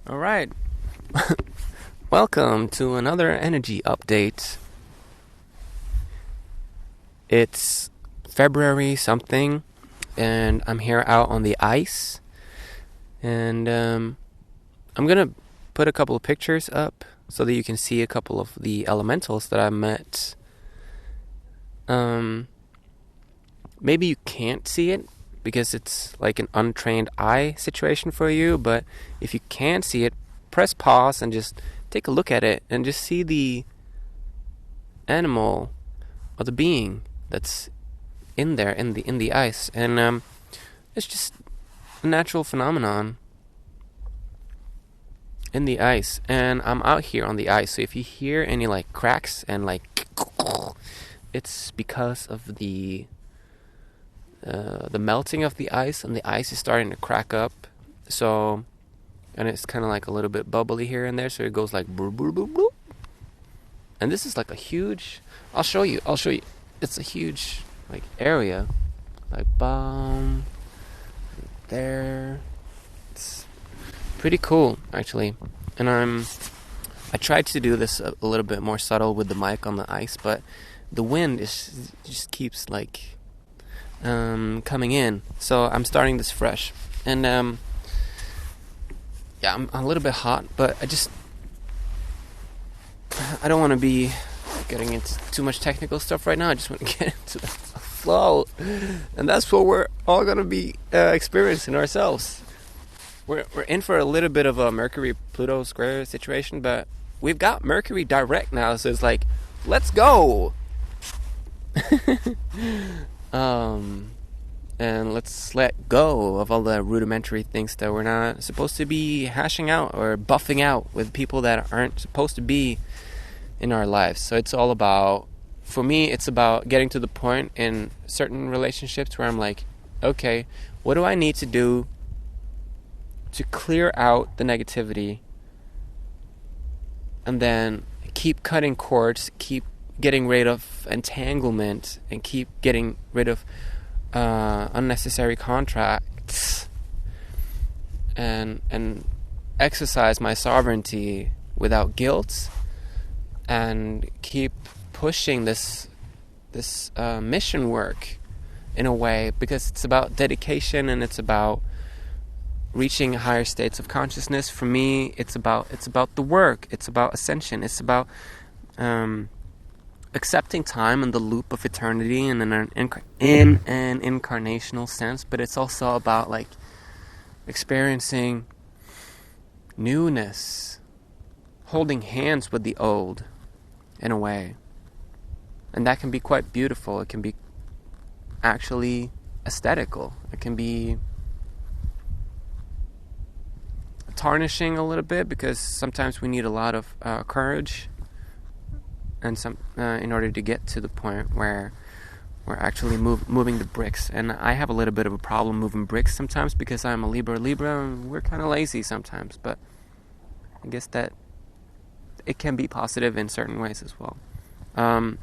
All right. Welcome to another energy update. It's February something, and I'm here out on the ice. And I'm going to put a couple of pictures up so that you can see a couple of the elementals that I met. Maybe you can't see it because it's like an untrained eye situation for you, but if you can see it, press pause and just take a look at it and just see the animal or the being that's in there in the ice. And it's just a natural phenomenon in the ice. And I'm out here on the ice, so if you hear any like cracks and like it's because of the melting of the ice, and the ice is starting to crack up. So, and it's kind of like a little bit bubbly here and there, so it goes like boop, boop, boop, boop. And this is like a huge, I'll show you, it's a huge like area, like boom, there. It's pretty cool actually. And I tried to do this a little bit more subtle with the mic on the ice, but the wind just keeps like coming in. So I'm starting this fresh. And yeah, I'm a little bit hot, but I don't want to be getting into too much technical stuff right now. I just want to get into the flow. And that's what we're all going to be experiencing ourselves. We're in for a little bit of a Mercury-Pluto square situation, but we've got Mercury direct now, so it's like, let's go! And let's let go of all the rudimentary things that we're not supposed to be hashing out or buffing out with people that aren't supposed to be in our lives. So it's all about, for me, it's about getting to the point in certain relationships where I'm like, okay, what do I need to do to clear out the negativity, and then keep cutting cords, keep getting rid of entanglement, and keep getting rid of unnecessary contracts, and exercise my sovereignty without guilt, and keep pushing this mission work in a way, because it's about dedication and it's about reaching higher states of consciousness. For me, it's about the work, it's about ascension, it's about accepting time and the loop of eternity in an incarnational sense, but it's also about like experiencing newness, holding hands with the old in a way. And that can be quite beautiful. It can be actually aesthetical. It can be tarnishing a little bit, because sometimes we need a lot of courage and some in order to get to the point where we're actually moving the bricks. And I have a little bit of a problem moving bricks sometimes, because I'm a Libra, and we're kind of lazy sometimes, but I guess that it can be positive in certain ways as well. And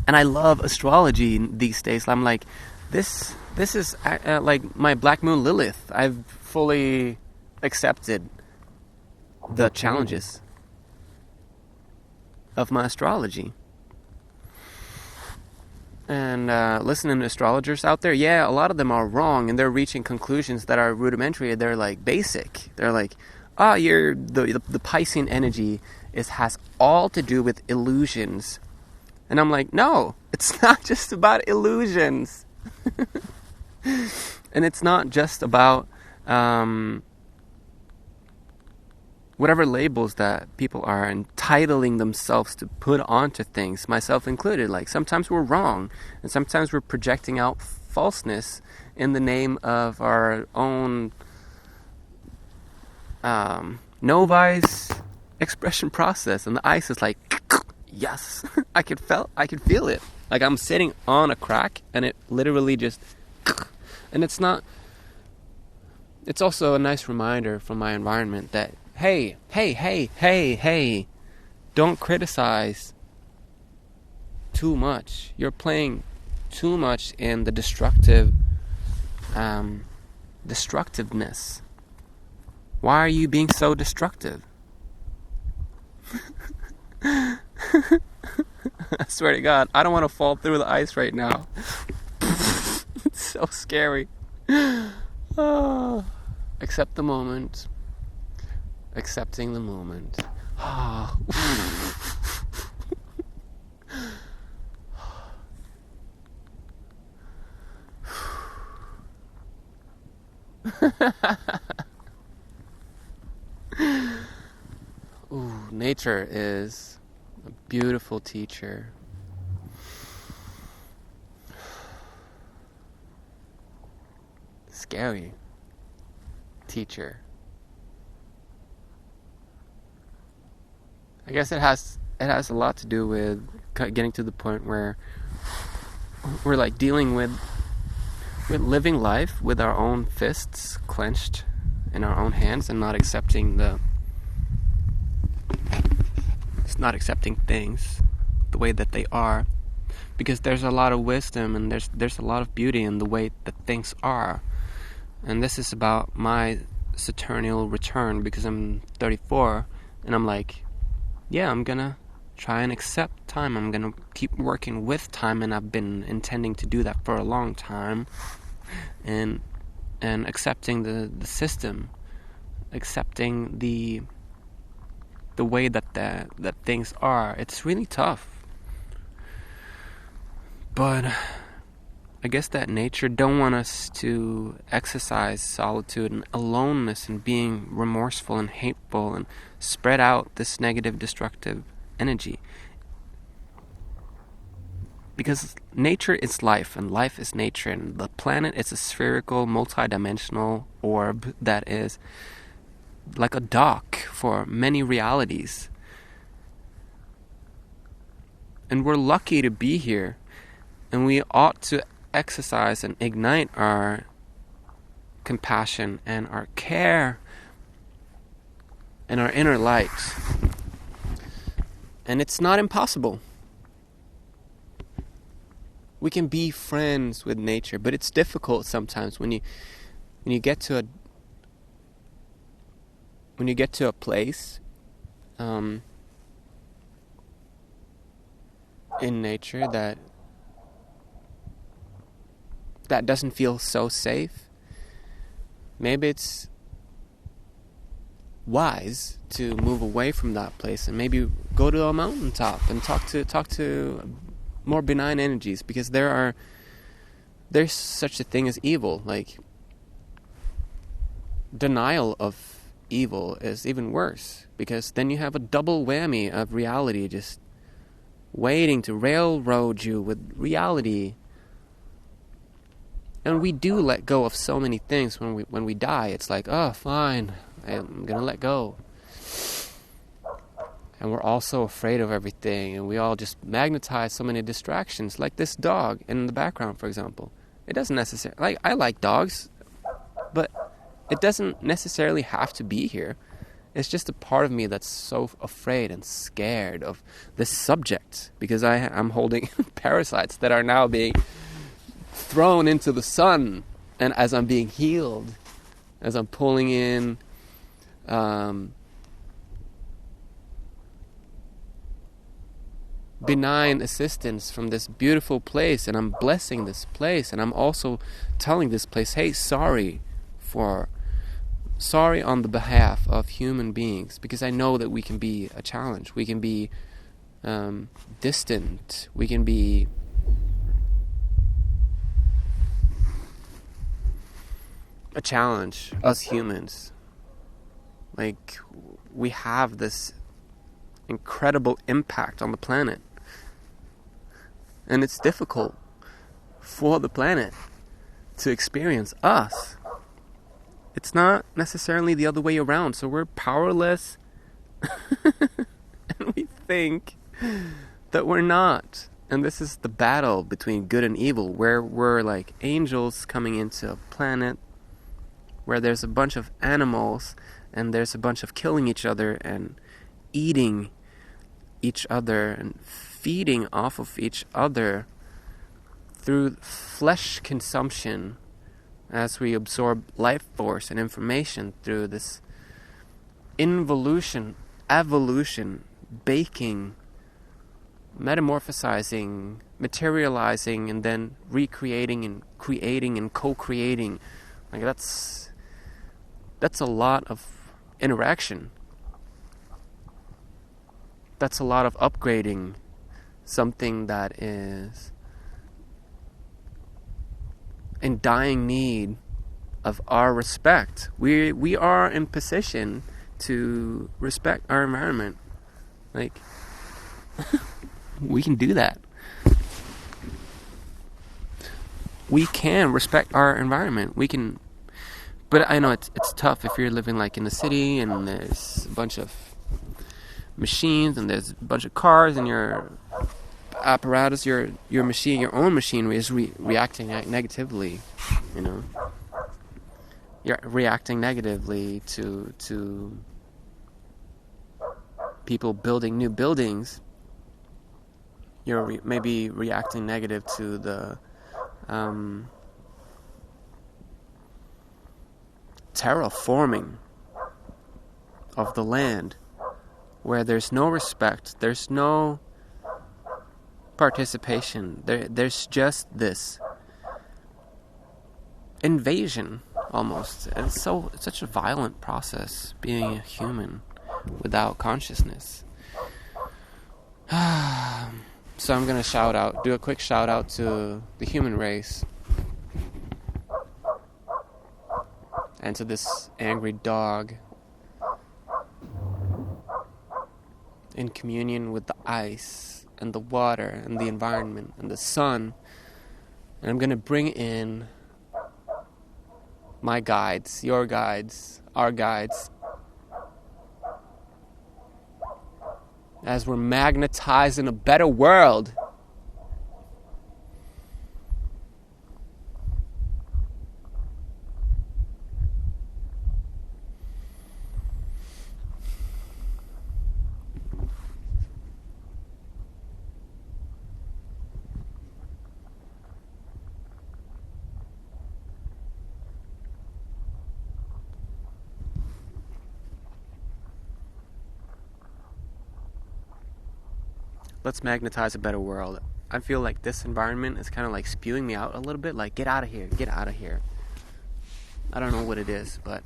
I love astrology these days. I'm like, this is like my Black Moon Lilith. I've fully accepted the challenges of my astrology. And listening to astrologers out there, yeah, a lot of them are wrong, and they're reaching conclusions that are rudimentary. They're like basic. They're like, you're the Piscean energy has all to do with illusions. And I'm like, no, it's not just about illusions. And it's not just about whatever labels that people are entitling themselves to put onto things, myself included. Like, sometimes we're wrong, and sometimes we're projecting out falseness in the name of our own novice expression process. And the ice is like, yes, I can feel it. Like, I'm sitting on a crack, and it literally just, and it's also a nice reminder from my environment that, hey, don't criticize too much. You're playing too much in the destructiveness. Why are you being so destructive? I swear to God, I don't want to fall through the ice right now. It's so scary. Oh. Accept the moment. Accepting the moment. Ooh, nature is a beautiful teacher. Scary teacher. I guess it has a lot to do with getting to the point where we're like dealing with living life with our own fists clenched in our own hands and not accepting things the way that they are, because there's a lot of wisdom and there's a lot of beauty in the way that things are. And this is about my Saturnial return, because I'm 34 and I'm like, yeah, I'm gonna try and accept time. I'm gonna keep working with time, and I've been intending to do that for a long time. And accepting the system, accepting the way that things are. It's really tough. But I guess that nature don't want us to exercise solitude and aloneness and being remorseful and hateful and spread out this negative, destructive energy. Because nature is life, and life is nature, and the planet is a spherical, multi-dimensional orb that is like a dock for many realities. And we're lucky to be here, and we ought to exercise and ignite our compassion and our care and our inner light. And it's not impossible. We can be friends with nature, but it's difficult sometimes when you get to a place in nature that doesn't feel so safe. Maybe it's wise to move away from that place and maybe go to a mountaintop and talk to more benign energies, because there's such a thing as evil. Like, denial of evil is even worse, because then you have a double whammy of reality just waiting to railroad you with reality. And we do let go of so many things when we die. It's like, oh, fine, I'm gonna let go. And we're all so afraid of everything, and we all just magnetize so many distractions, like this dog in the background, for example. It doesn't necessarily, like, I like dogs, but it doesn't necessarily have to be here. It's just a part of me that's so afraid and scared of this subject, because I'm holding parasites that are now being thrown into the sun, and as I'm being healed, as I'm pulling in benign assistance from this beautiful place, and I'm blessing this place, and I'm also telling this place, hey, sorry on the behalf of human beings, because I know that we can be a challenge. We can be distant. We can be a challenge, us humans. Like, we have this incredible impact on the planet, and it's difficult for the planet to experience us. It's not necessarily the other way around. So we're powerless and we think that we're not. And this is the battle between good and evil, where we're like angels coming into a planet where there's a bunch of animals and there's a bunch of killing each other and eating each other and feeding off of each other through flesh consumption, as we absorb life force and information through this involution, evolution, baking, metamorphosizing, materializing, and then recreating and creating and co-creating. Like that's a lot of interaction. That's a lot of upgrading something that is in dying need of our respect. We are in position to respect our environment. Like we can do that. We can respect our environment. We can, but I know it's tough if you're living like in the city and there's a bunch of machines and there's a bunch of cars and your apparatus, your machine, your own machinery is reacting negatively. You know, you're reacting negatively to people building new buildings. You're maybe reacting negative to the terraforming of the land, where there's no respect, there's no participation, there's just this invasion almost. And it's such a violent process being a human without consciousness. So I'm going to do a quick shout out to the human race and to this angry dog in communion with the ice and the water and the environment and the sun. And I'm going to bring in my guides, your guides, our guides, as we're magnetized in a better world. Let's magnetize a better world. I feel like this environment is kind of like spewing me out a little bit, like get out of here, get out of here. I don't know what it is, but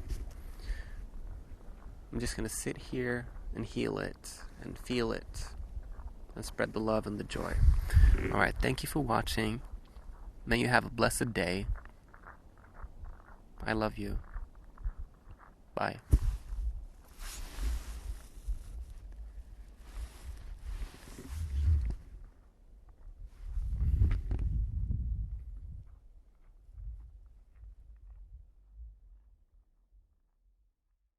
I'm just going to sit here and heal it and feel it and spread the love and the joy. Alright, thank you for watching. May you have a blessed day. I love you. Bye.